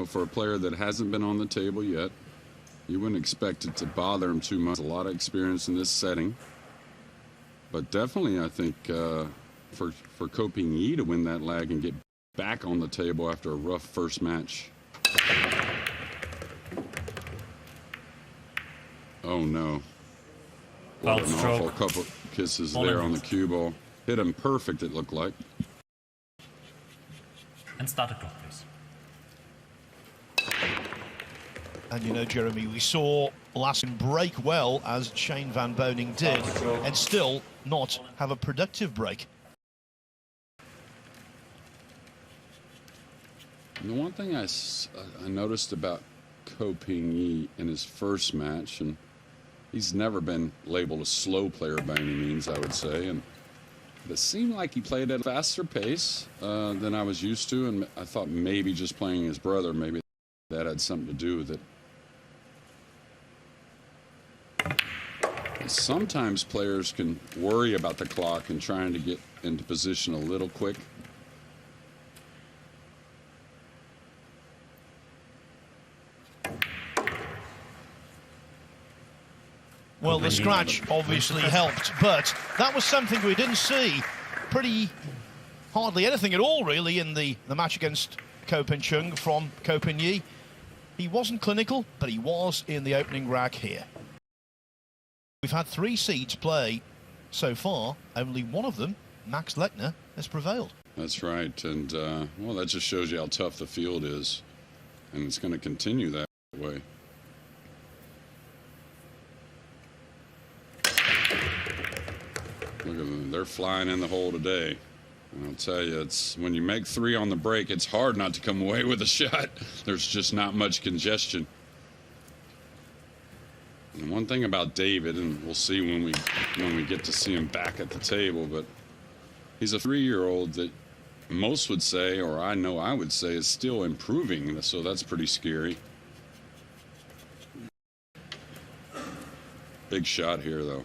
know, for a player that hasn't been on the table yet, you wouldn't expect it to bother him too much. A lot of experience in this setting. But definitely, I think, for Ko Ping-yi to win that lag and get back on the table after a rough first match. Oh, no. What an awful couple kisses there on the cue ball. Hit him perfect, it looked like. And start the clock, please. And you know, Jeremy, we saw Lassen break well, as Shane Van Boening did, and still not have a productive break. And the one thing I noticed about Ko Ping-yi in his first match, and he's never been labeled a slow player by any means, I would say, and it seemed like he played at a faster pace than I was used to, and I thought maybe just playing his brother, maybe that had something to do with it. Sometimes players can worry about the clock and trying to get into position a little quick. Well, the scratch obviously helped, but that was something we didn't see hardly anything at all, really, in the match against Ko Ping-chung from Ko Ping-yi. He wasn't clinical, but he was in the opening rack here. We've had 3 seeds play so far. Only one of them, Max Lechner, has prevailed. That's right, and well, that just shows you how tough the field is, and it's going to continue that way. Look at them, they're flying in the hole today. And I'll tell you, it's when you make 3 on the break, it's hard not to come away with a shot. There's just not much congestion. And one thing about David, and we'll see when we get to see him back at the table, but he's a 3-year-old that most would say, or I know I would say, is still improving, so that's pretty scary. Big shot here, though.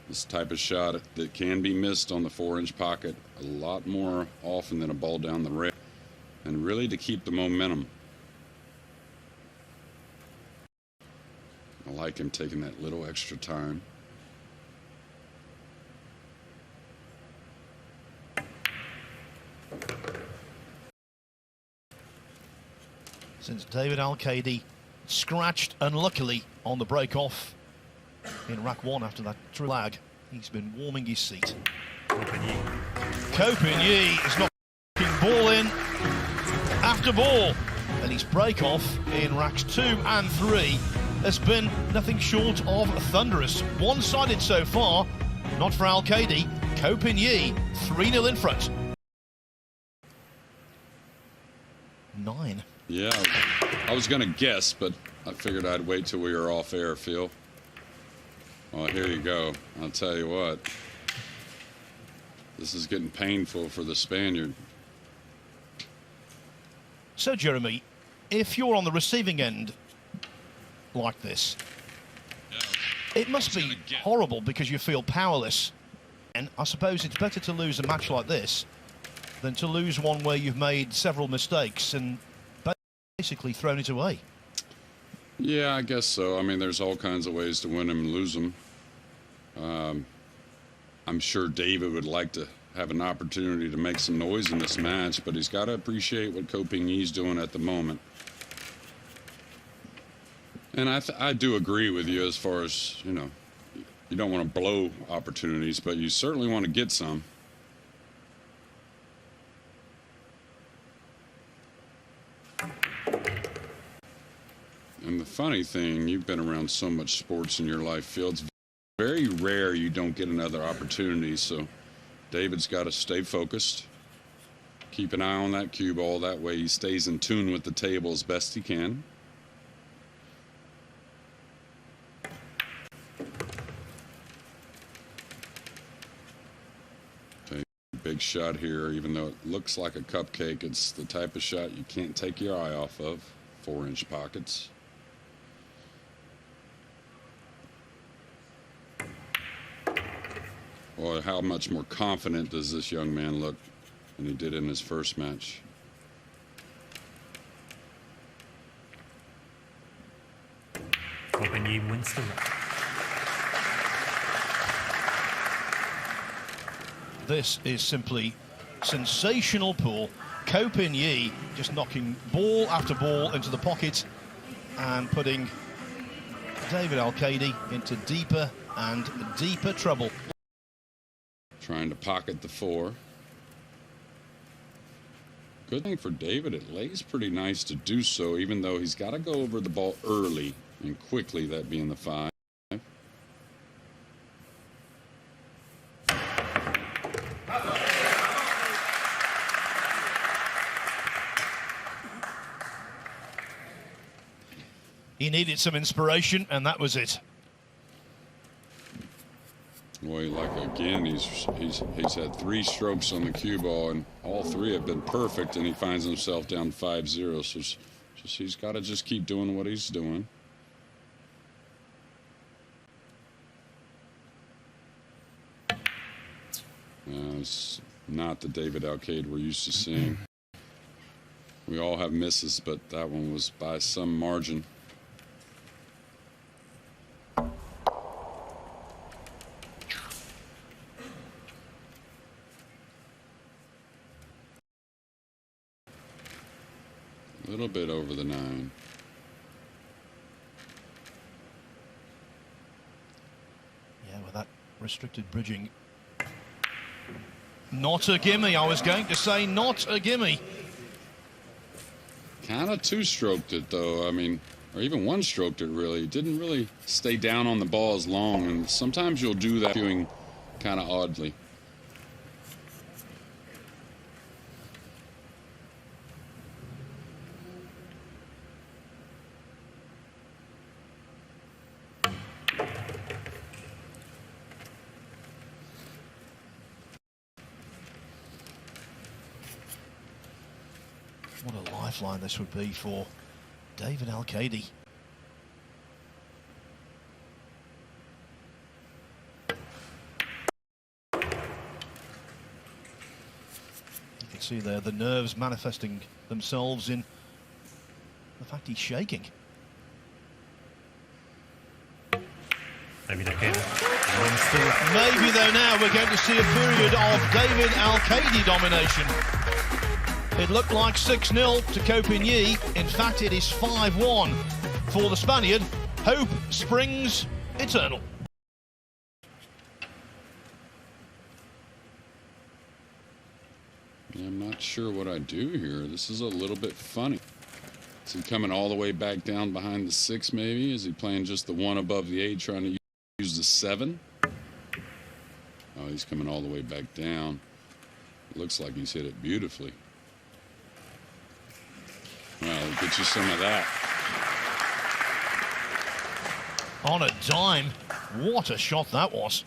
This type of shot that can be missed on the 4-inch pocket a lot more often than a ball down the rail, and really to keep the momentum. I like him taking that little extra time. Since David Alcaide scratched unluckily on the break-off in rack 1 after that lag, he's been warming his seat. Ko Ping-yi is knocking ball in after ball, and his break-off in racks 2 and 3 has been nothing short of thunderous. One-sided so far, not for Alcaide. Ko Ping-yi 3-0 in front. 9. Yeah, I was going to guess, but I figured I'd wait till we were off air, Phil. Well, here you go. I'll tell you what. This is getting painful for the Spaniard. So, Jeremy, if you're on the receiving end like this, it must be horrible because you feel powerless. And I suppose it's better to lose a match like this than to lose one where you've made several mistakes and basically thrown it away. Yeah, I guess so. I mean, there's all kinds of ways to win them and lose them. I'm sure David would like to have an opportunity to make some noise in this match, but he's got to appreciate what Ko Ping-yi's doing at the moment. And I do agree with you as far as, you know, you don't want to blow opportunities, but you certainly want to get some. And the funny thing, you've been around so much sports in your life, Phil, it's very rare you don't get another opportunity, so David's got to stay focused, keep an eye on that cue ball, that way he stays in tune with the table as best he can. Okay, big shot here, even though it looks like a cupcake, it's the type of shot you can't take your eye off of. 4-inch pockets. Well, how much more confident does this young man look than he did in his first match? Copenhagen wins the round. This is simply sensational pool. Copenhagen just knocking ball after ball into the pocket and putting David Alcaide into deeper and deeper trouble. Trying to pocket the 4. Good thing for David, it lays pretty nice to do so, even though he's got to go over the ball early and quickly, that being the 5. He needed some inspiration, and that was it. Boy, like again, he's had 3 strokes on the cue ball, and all 3 have been perfect, and he finds himself down 5-0. So he's got to just keep doing what he's doing. It's not the David Alcaide we're used to seeing. We all have misses, but that one was by some margin. A little bit over the 9. Yeah, with that restricted bridging. Not a gimme, I was going to say, not a gimme. Kind of 2-stroked it, though. I mean, or even 1-stroked it, really. Didn't really stay down on the ball as long, and sometimes you'll do that doing kind of oddly. What a lifeline this would be for David Alcaide. You can see there the nerves manifesting themselves in the fact he's shaking. David Alcaide. Maybe though now we're going to see a period of David Alcaide domination. It looked like 6-0 to Copenhagen. In fact, it is 5-1 for the Spaniard. Hope springs eternal. Yeah, I'm not sure what I do here. This is a little bit funny. Is he coming all the way back down behind the 6, maybe? Is he playing just the 1 above the 8, trying to use the 7? Oh, he's coming all the way back down. It looks like he's hit it beautifully. Well, get you some of that. On a dime. What a shot that was.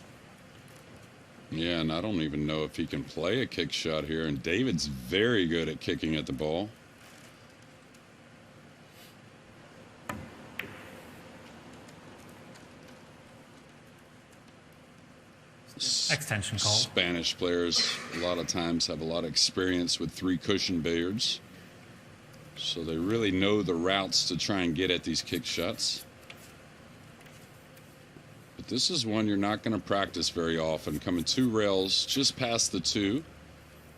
Yeah, and I don't even know if he can play a kick shot here. And David's very good at kicking at the ball. Extension call. Spanish players a lot of times have a lot of experience with 3 cushion billiards. So they really know the routes to try and get at these kick shots. But this is one you're not going to practice very often. Coming 2 rails just past the 2.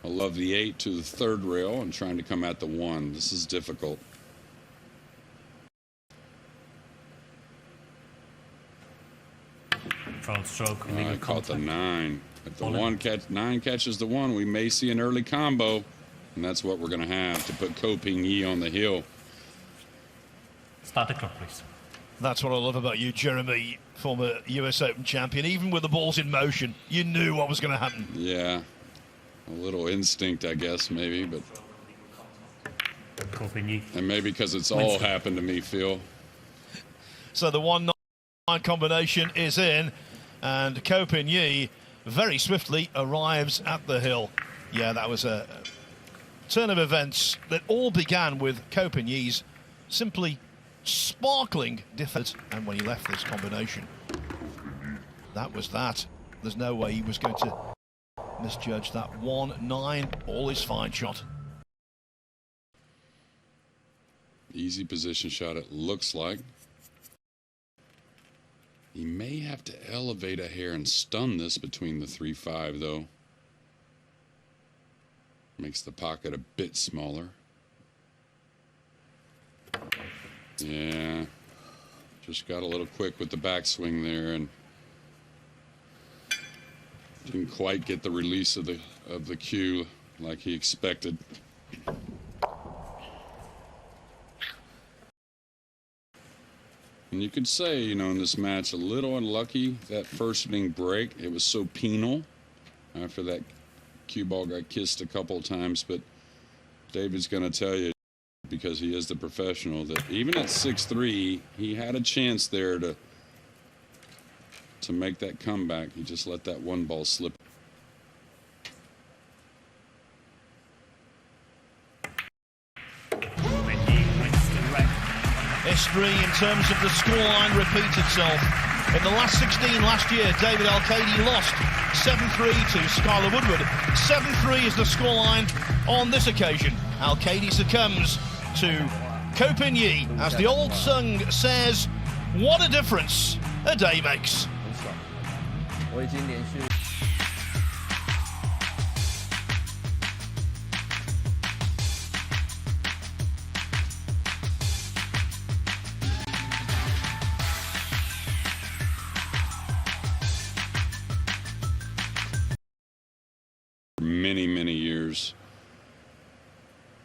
I love the 8 to the 3rd rail and trying to come at the 1. This is difficult. Front stroke. I caught the 9. If the 9 catches the 1, we may see an early combo. And that's what we're going to have to put Copenhagen on the hill. Start the clock, please. That's what I love about you, Jeremy, former US Open champion. Even with the balls in motion, you knew what was going to happen. Yeah. A little instinct, I guess, maybe. But Copenhagen. and maybe because it's all happened to me, Phil. So the 1-9 combination is in. And Copenhagen very swiftly arrives at the hill. Yeah, that was a turn of events that all began with Copenhagen's simply sparkling defense, and when he left this combination, that was that. There's no way he was going to misjudge that 1-9. All is fine shot. Easy position shot, it looks like. He may have to elevate a hair and stun this between the 3-5, though. Makes the pocket a bit smaller. Yeah. Just got a little quick with the backswing there and didn't quite get the release of the cue like he expected. And you could say, you know, in this match, a little unlucky, that first inning break. It was so penal after that cue ball got kissed a couple of times. But David's going to tell you, because he is the professional, that even at 6-3, he had a chance there to make that comeback. He just let that one ball slip. History in terms of the scoreline repeats itself. In the last 16 last year, David Alcaide lost 7-3 to Skylar Woodward. 7-3 is the scoreline on this occasion. Alcaide succumbs to Ko Pin-yi. As the old song says, what a difference a day makes. Many years.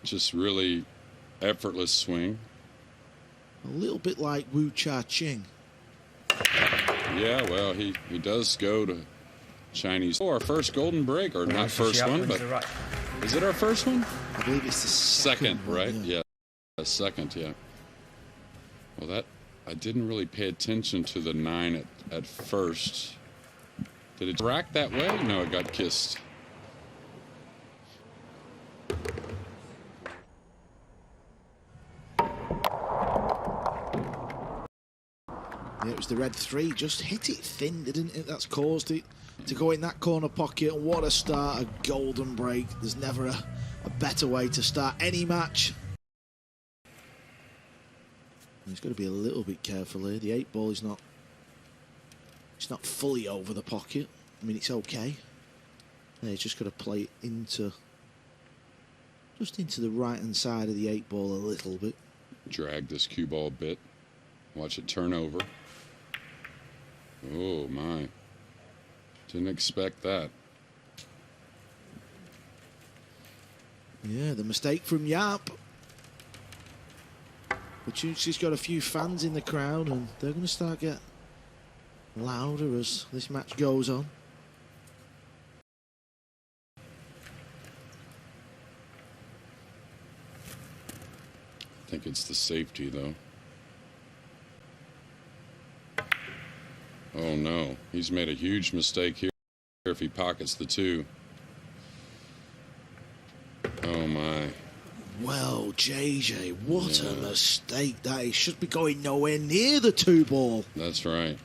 Just really effortless swing. A little bit like Wu Cha-Ching. Yeah, well, he does go to Chinese. Oh, our first golden break, or not first one, but is it our first one? I believe it's the second one, right? Yeah, second, yeah. Well, that I didn't really pay attention to the 9 at first. Did it rack that way? No, it got kissed. Yeah, it was the red 3, just hit it thin, didn't it? That's caused it to go in that corner pocket. And what a start, a golden break. There's never a better way to start any match. He's got to be a little bit careful here. The 8 ball is not, it's not fully over the pocket. I mean, it's okay. Yeah, he's just got to play it into, just into the right-hand side of the 8 ball a little bit. Drag this cue ball a bit. Watch it turn over. Oh, my. Didn't expect that. Yeah, the mistake from Yapp. But she's got a few fans in the crowd, and they're going to start get louder as this match goes on. I think it's the safety, though. Oh, no. He's made a huge mistake here if he pockets the 2. Oh, my. Well, JJ, what a mistake that is. Should be going nowhere near the 2 ball. That's right.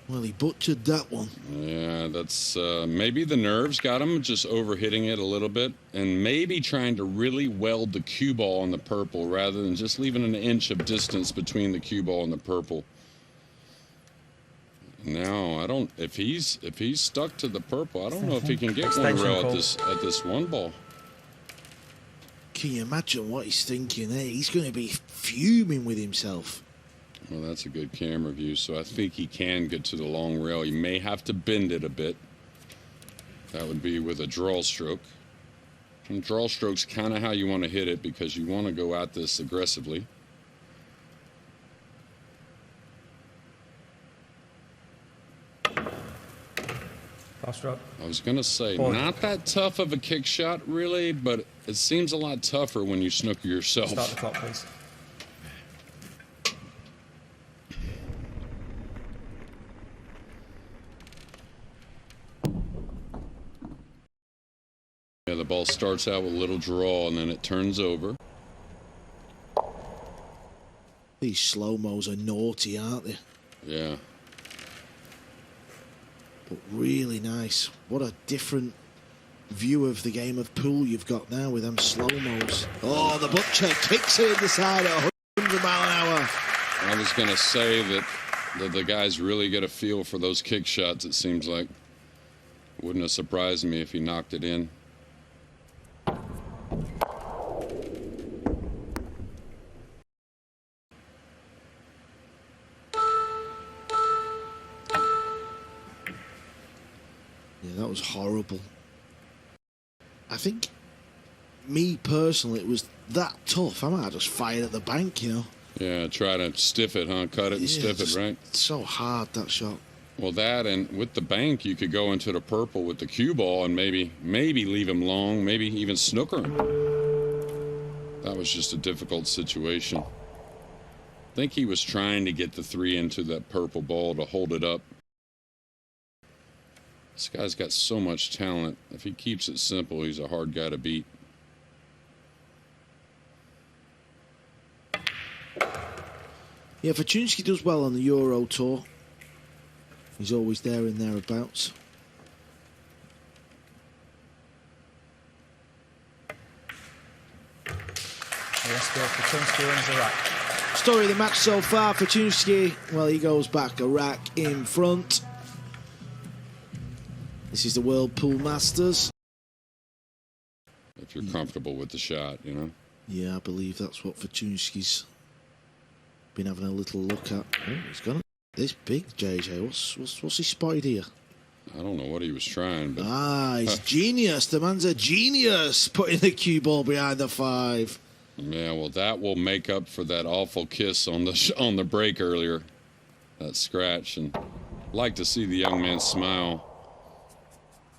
Well, he butchered that one. Yeah, that's maybe the nerves got him, just overhitting it a little bit, and maybe trying to really weld the cue ball on the purple rather than just leaving an inch of distance between the cue ball and the purple. Now, I don't. If he's stuck to the purple, I don't know if he can get one rail at this 1 ball. Can you imagine what he's thinking there? He's going to be fuming with himself. Well, that's a good camera view, so I think he can get to the long rail. He may have to bend it a bit. That would be with a draw stroke. And draw stroke's kind of how you want to hit it because you want to go at this aggressively. I was going to say, not that tough of a kick shot, really, but it seems a lot tougher when you snooker yourself. Start the clock, please. Yeah, the ball starts out with a little draw, and then it turns over. These slow-mos are naughty, aren't they? Yeah. But really nice. What a different view of the game of pool you've got now with them slow-mos. Oh, the butcher kicks it in the side at 100 mile an hour. I was going to say that The guys really get a feel for those kick shots, it seems like. Wouldn't have surprised me if he knocked it in. Yeah, that was horrible. I think, me personally, it was that tough. I might have just fired at the bank, you know. Yeah, try to stiff it, huh? Cut it and stiff it, right? So hard, that shot. Well, that, and with the bank, you could go into the purple with the cue ball and maybe leave him long, maybe even snooker him. That was just a difficult situation. I think he was trying to get the 3 into that purple ball to hold it up. This guy's got so much talent. If he keeps it simple, he's a hard guy to beat. Yeah, Fortunski does well on the Euro Tour. He's always there and thereabouts. Mieszko, Fortunski wins the rack. Story of the match so far, Fortunski, well, he goes back a rack in front. This is the World Pool Masters. If you're comfortable with the shot, you know. Yeah, I believe that's what Fortunski's been having a little look at. Oh, he's got it. This big JJ. What's he spotted here? I don't know what he was trying, but He's genius. The man's a genius, putting the cue ball behind the 5. yeah, well, that will make up for that awful kiss on the break earlier. That scratch, and like to see the young man smile.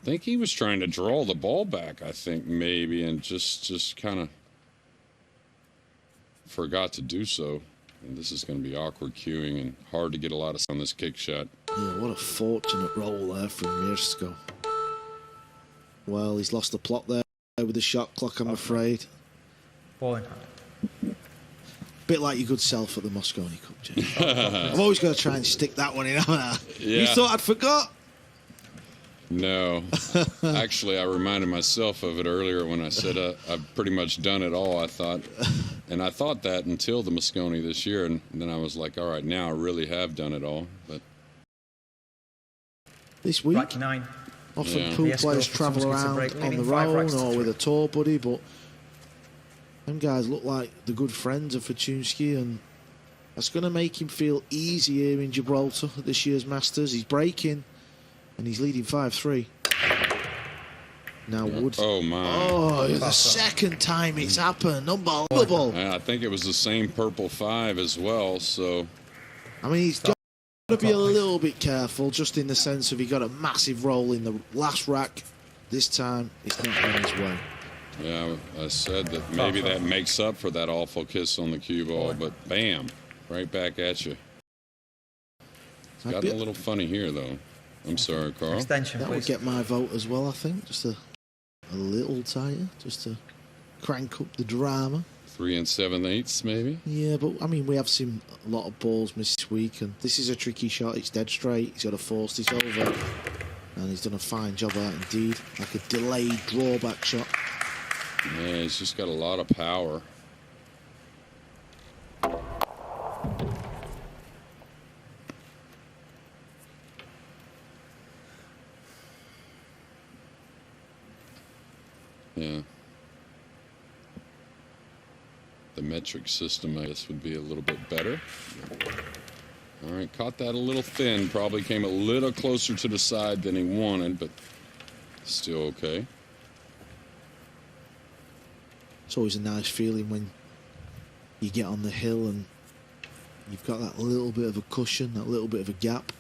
I think he was trying to draw the ball back, I think, maybe, and just kind of forgot to do so. And this is going to be awkward cueing and hard to get a lot of on this kick shot. Yeah, what a fortunate roll there from Mieszko. Well, he's lost the plot there with the shot clock, I'm afraid. Ball in hand. Bit like your good self at the Mosconi Cup, James. I'm always going to try and stick that one in, haven't I? Yeah. You thought I'd forgot? No. Actually, I reminded myself of it earlier when I said I've pretty much done it all, I thought. And I thought that until the Mosconi this year, and then I was like, all right, now I really have done it all. But This week, Rack 9. often Yeah. pool Mieszko, players travel Fortunski's a around break, on leading their 5 own racks to or 3. with a tour buddy, but them guys look like the good friends of Fortunski, and that's going to make him feel easy here in Gibraltar at this year's Masters. He's breaking, and he's leading 5-3. Now Wood. oh my. Oh, the second time it's happened. Unbelievable. And I think it was the same purple 5 as well, so I mean, he's got to be a little bit careful, just in the sense of he got a massive roll in the last rack. This time, it's not going his way. yeah, I said that maybe that makes up for that awful kiss on the cue ball, but bam, right back at you. It's I'd gotten be- a little funny here, though. I'm sorry, Carl. Extension, That would please. get my vote as well, I think. Just a little tighter, just to crank up the drama. 3 7/8, maybe. Yeah, but I mean, we have seen a lot of balls missed this week, and this is a tricky shot. It's dead straight. He's got to force this over, and he's done a fine job of that indeed. Like a delayed drawback shot. Yeah, he's just got a lot of power. Yeah. The metric system, I guess, would be a little bit better. All right, caught that a little thin. Probably came a little closer to the side than he wanted, but still okay. It's always a nice feeling when you get on the hill and you've got that little bit of a cushion, that little bit of a gap.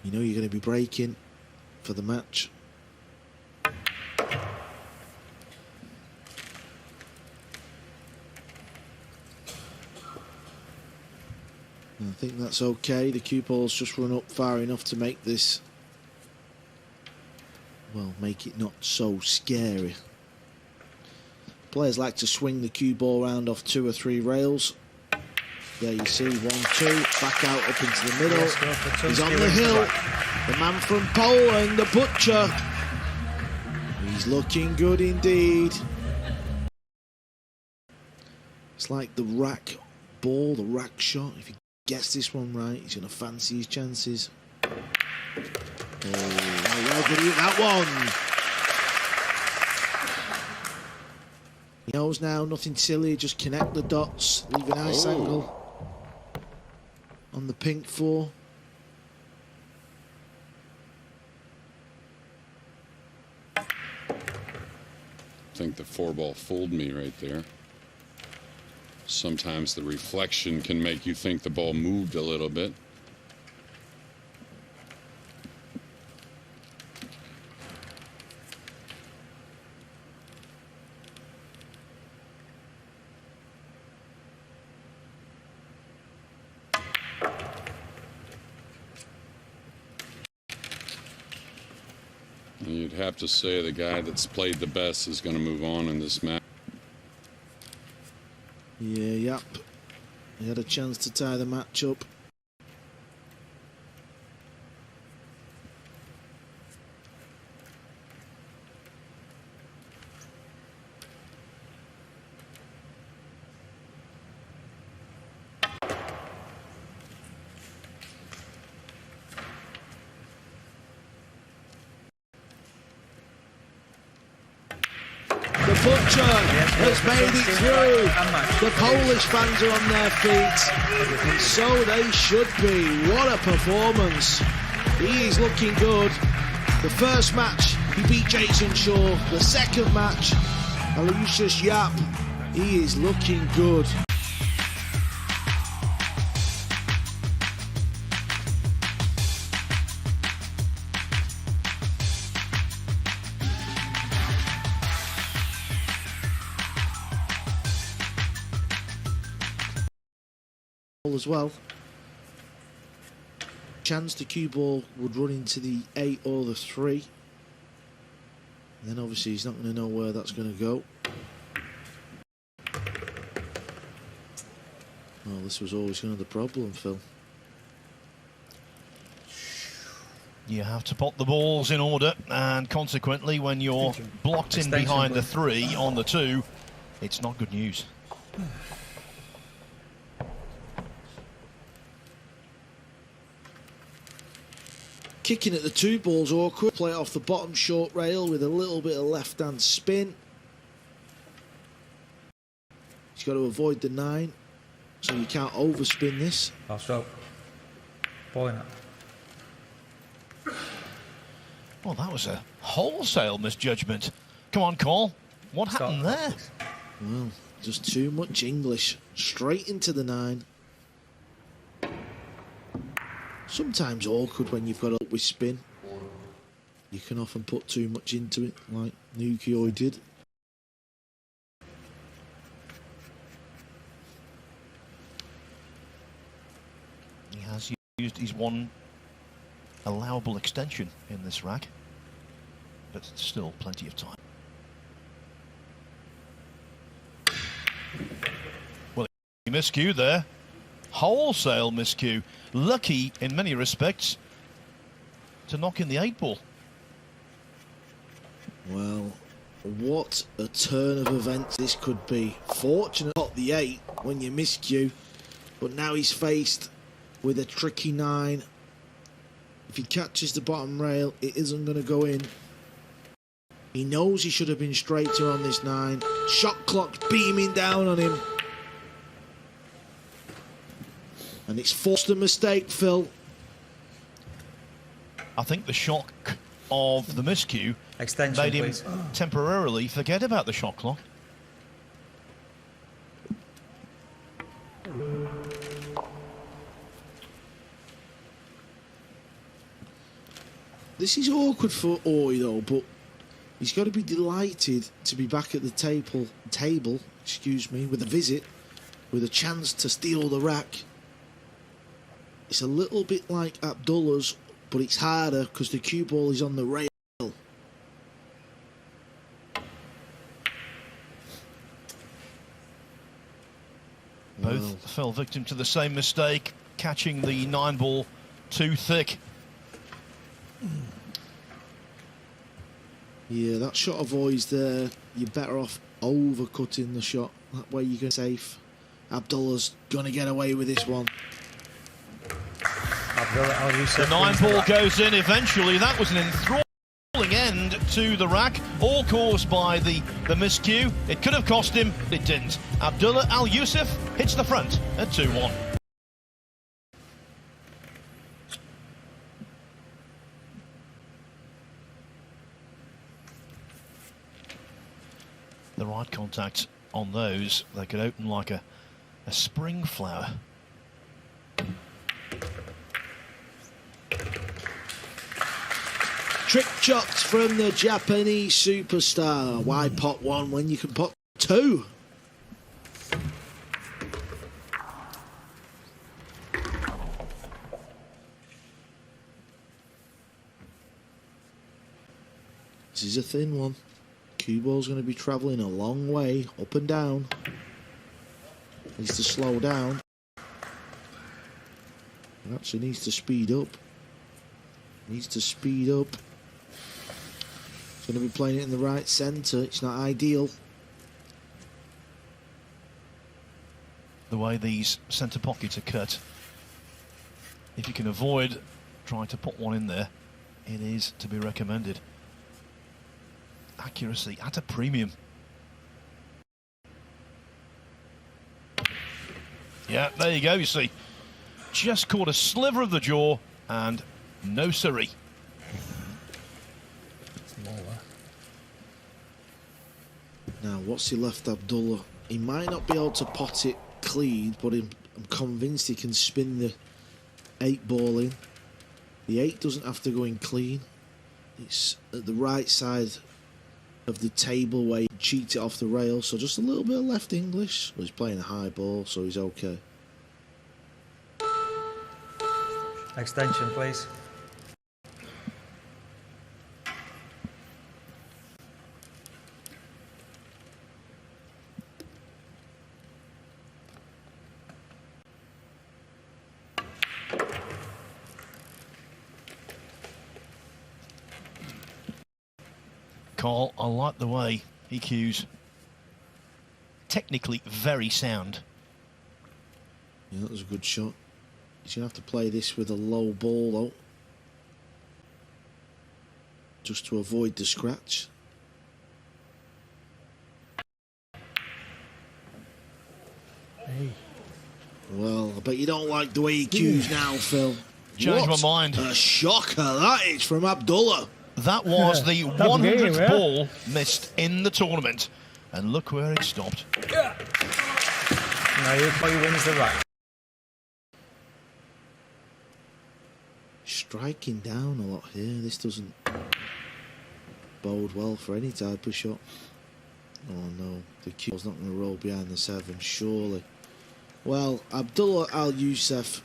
You know you're going to be breaking for the match. I think that's okay. The cue ball's just run up far enough to make this, well, make it not so scary. Players like to swing the cue ball around off 2 or 3 rails. There you see 1, 2, back out up into the middle. He's on the hill. The man from Poland, the butcher. He's looking good indeed. It's like the rack ball, the rack shot. If you gets this one right, he's going to fancy his chances. Oh, how well did he hit that one? He knows now, nothing silly, just connect the dots, leave a nice angle on the pink 4. I think the 4-ball fooled me right there. Sometimes the reflection can make you think the ball moved a little bit. And you'd have to say the guy that's played the best is going to move on in this match. Yeah, Yapp. He had a chance to tie the match up. The Butcher has made it through. The Polish fans are on their feet, and so they should be. What a performance. He is looking good. The first match, he beat Jason Shaw. The second match, Aloysius Yapp. He is looking good. As well. Chance the cue ball would run into the 8 or the 3. And then obviously he's not going to know where that's going to go. Well, this was always going to be the problem, Phil. You have to put the balls in order, and consequently, when you're blocked in behind the 3 on the 2, it's not good news. Kicking at the 2 ball's awkward. Play it off the bottom short rail with a little bit of left-hand spin. He's got to avoid the 9, so you can't overspin this. Last stroke. Ball in it. Well, that was a wholesale misjudgment. Come on, Cole. What happened there? Well, just too much English. Straight into the 9. Sometimes awkward when you've got up with spin. You can often put too much into it, like Naoyuki did. He has used his one allowable extension in this rack, but still plenty of time. Well, he miscued there. Wholesale miscue. Lucky in many respects to knock in the 8 ball. Well, what a turn of events this could be. Fortunate got the 8 when you miscue, but now he's faced with a tricky 9. If he catches the bottom rail, it isn't going to go in. He knows he should have been straighter on this 9. Shot clock's beaming down on him. And it's forced a mistake, Phil. I think the shock of the miscue Extension, made him please. temporarily forget about the shot clock. This is awkward for Oy though, but he's got to be delighted to be back at the table, with a visit, with a chance to steal the rack. It's a little bit like Abdullah's, but it's harder because the cue ball is on the rail. Both fell victim to the same mistake, catching the 9 ball too thick. Yeah, that shot of Oy's there, you're better off overcutting the shot. That way you get safe. Abdullah's going to get away with this one. Abdullah Al-Yousef The 9 wins the ball rack. goes in eventually. That was an enthralling end to the rack, all caused by the miscue. It could have cost him, it didn't. Abdullah Al-Yousef hits the front at 2-1. The right contact on those, they could open like a spring flower. Trick shots from the Japanese superstar. Why pot one when you can pot two? This is a thin one. Cue ball's going to be travelling a long way, up and down. Needs to slow down. Perhaps he needs to speed up. Needs to speed up. He's going to be playing it in the right centre. It's not ideal. The way these centre pockets are cut, if you can avoid trying to put one in there, it is to be recommended. Accuracy at a premium. Yeah, there you go, you see. Just caught a sliver of the jaw and no siree. Now, what's he left Abdullah? He might not be able to pot it clean, but I'm convinced he can spin the 8 ball in. The 8 doesn't have to go in clean. It's at the right side of the table where he cheats it off the rail, so just a little bit of left English. Well, he's playing a high ball, so he's okay. Extension, please. Carl, I like the way he cues. Technically very sound. Yeah, that was a good shot. He's going to have to play this with a low ball, though. Just to avoid the scratch. Hey. Well, I bet you don't like the way he cues now, Phil. Changed What my mind. a shocker that is from Abdullah. That was the Top 100th game, yeah. ball missed in the tournament. And look where it stopped. Naoyuki wins the rack. Striking down a lot here. This doesn't bode well for any type of shot. Oh no, the cue's not going to roll behind the 7, surely. Well, Abdullah Al-Yousef.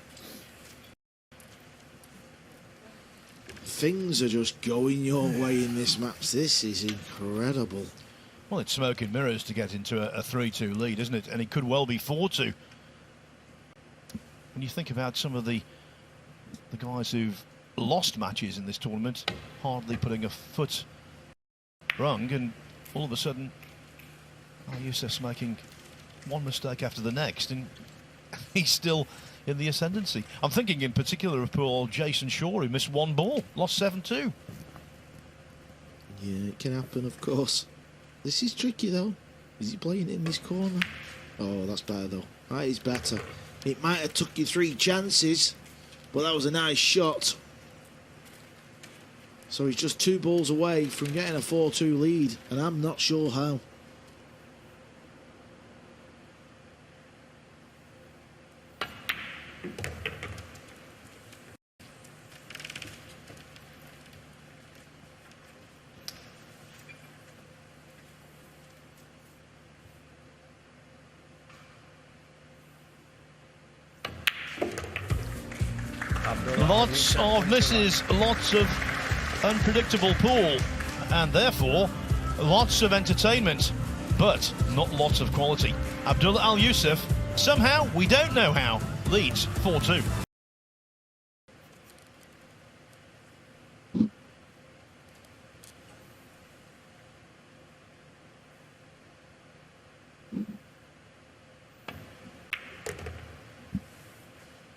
Things are just going your way in this match. This is incredible. Well, it's smoke and mirrors to get into a 3-2 lead, isn't it? And it could well be 4-2. When you think about some of the guys who've lost matches in this tournament, hardly putting a foot wrong, and all of a sudden, Al-Yousef's making one mistake after the next, and he's still in the ascendancy. I'm thinking in particular of poor old Jason Shaw, who missed 1 ball, lost 7-2. Yeah, it can happen, of course. This is tricky, though. Is he playing it in this corner? Oh, that's better, though. That is better. It might have took you 3 chances, but that was a nice shot. So he's just 2 balls away from getting a 4-2 lead, and I'm not sure how. Lots of misses, lots of unpredictable pool, and therefore lots of entertainment, but not lots of quality. Abdullah Al-Yousef, somehow, we don't know how, leads 4-2.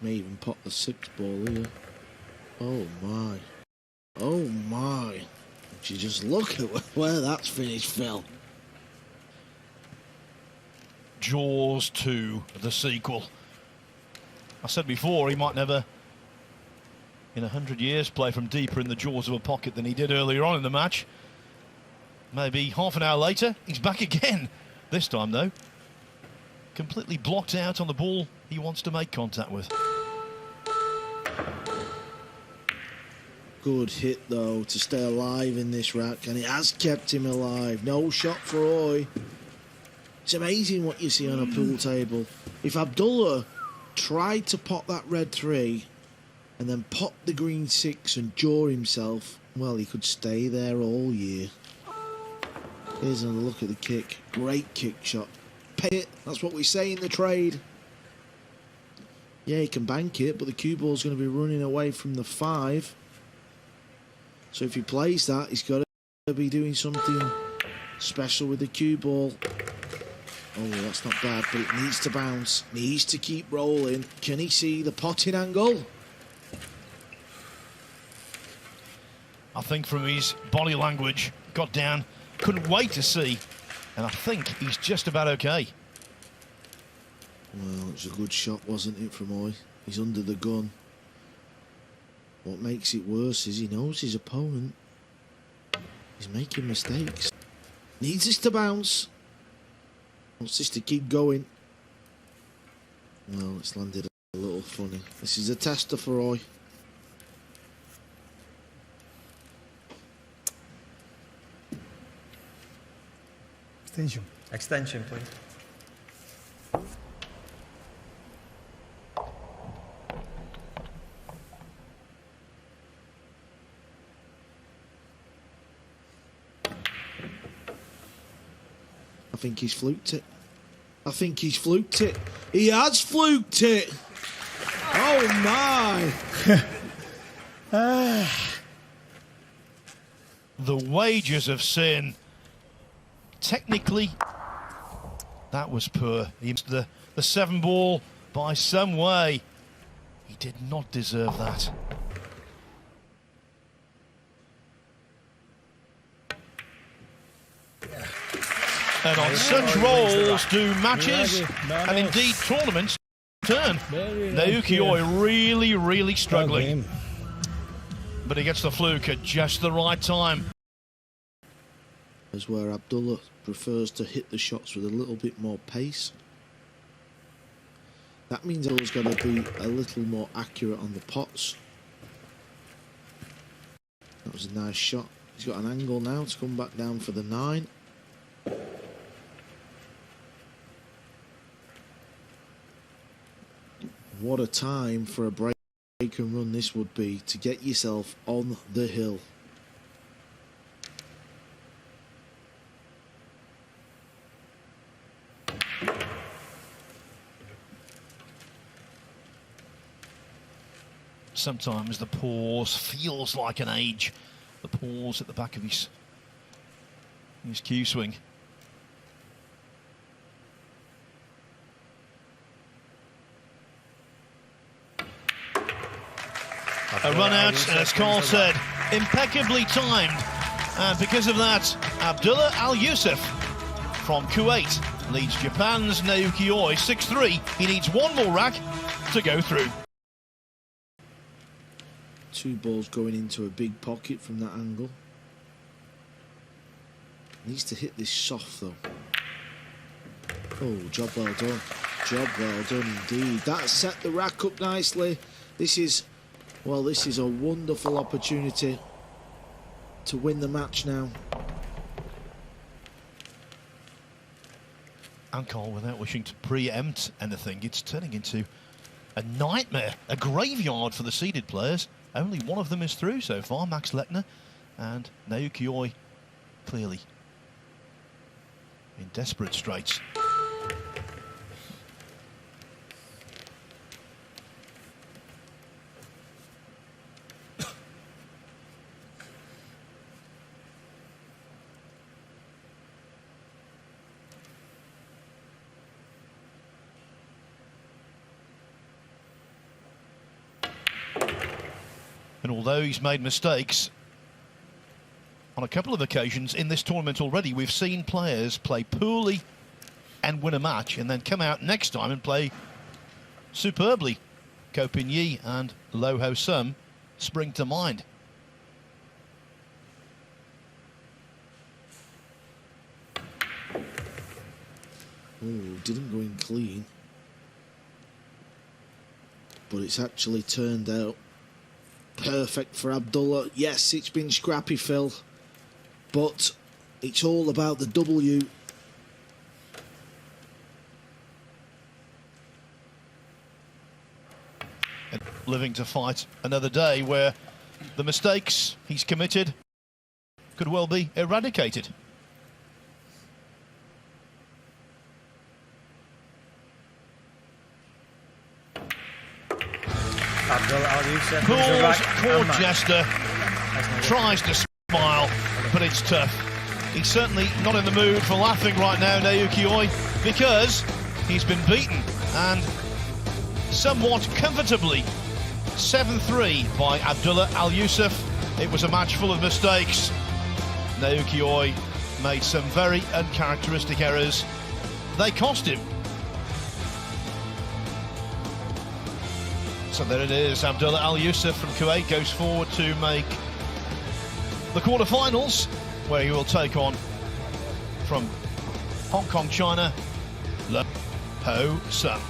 May even pot the 6th ball here. Oh my. Oh my. Would you just look at where that's finished, Phil? Jaws 2, the sequel. I said before, he might never, in 100 years, play from deeper in the jaws of a pocket than he did earlier on in the match. Maybe half an hour later, he's back again. This time, though, completely blocked out on the ball he wants to make contact with. Good hit, though, to stay alive in this rack, and it has kept him alive. No shot for Oy. It's amazing what you see on a pool table. If Abdullah tried to pop that red 3 and then pop the green 6 and jaw himself, well, he could stay there all year. Here's another look at the kick. Great kick shot. Pay it. That's what we say in the trade. Yeah, he can bank it, but the cue ball's going to be running away from the 5. So if he plays that, he's got to be doing something special with the cue ball. Oh, that's not bad, but it needs to bounce. Needs to keep rolling. Can he see the potting angle? I think from his body language, got down, couldn't wait to see, and I think he's just about okay. Well, it was a good shot, wasn't it, from Oy? He's under the gun. What makes it worse is he knows his opponent. He's making mistakes. Needs this to bounce. Wants this to keep going. Well, it's landed a little funny. This is a tester for Oy. Extension. Extension, please. I think he's fluked it. I think he's fluked it. He has fluked it. Oh my. The wages of sin. Technically, that was poor. He missed the 7 ball by some way. He did not deserve that. And on such rolls do matches and indeed tournaments turn. Naoyuki really struggling. But he gets the fluke at just the right time. Is where Abdullah prefers to hit the shots with a little bit more pace. That means Abdullah's got to be a little more accurate on the pots. That was a nice shot. He's got an angle now to come back down for the 9. What a time for a break and run this would be to get yourself on the hill. Sometimes the pause feels like an age. The pause at the back of his cue swing. A run out, and as Carl said, impeccably timed. And because of that, Abdullah Al-Yousef from Kuwait leads Japan's Naoyuki 6-3. He needs one more rack to go through. 2 balls going into a big pocket from that angle. Needs to hit this soft though. Oh, job well done. Job well done indeed. That set the rack up nicely. This is a wonderful opportunity to win the match now. And Carl, without wishing to preempt anything, it's turning into a nightmare, a graveyard for the seeded players. Only one of them is through so far, Max Lechner, and Naoyuki clearly in desperate straits. And although he's made mistakes on a couple of occasions in this tournament already, we've seen players play poorly and win a match and then come out next time and play superbly. Ko Ping-yi and Lo Ho-sum spring to mind. Oh, didn't go in clean. But it's actually turned out perfect for Abdullah. Yes, it's been scrappy, Phil. But it's all about the W. Living to fight another day where the mistakes he's committed could well be eradicated. Abdullah Al-Yousef. Court jester tries to smile, but it's tough. He's certainly not in the mood for laughing right now, Naoyuki, because he's been beaten, and somewhat comfortably 7-3 by Abdullah Al-Yousef. It was a match full of mistakes. Naoyuki made some very uncharacteristic errors. They cost him. So there it is. Abdullah Al-Yousef from Kuwait goes forward to make the quarterfinals, where he will take on, from Hong Kong, China, Lo Ho-sum.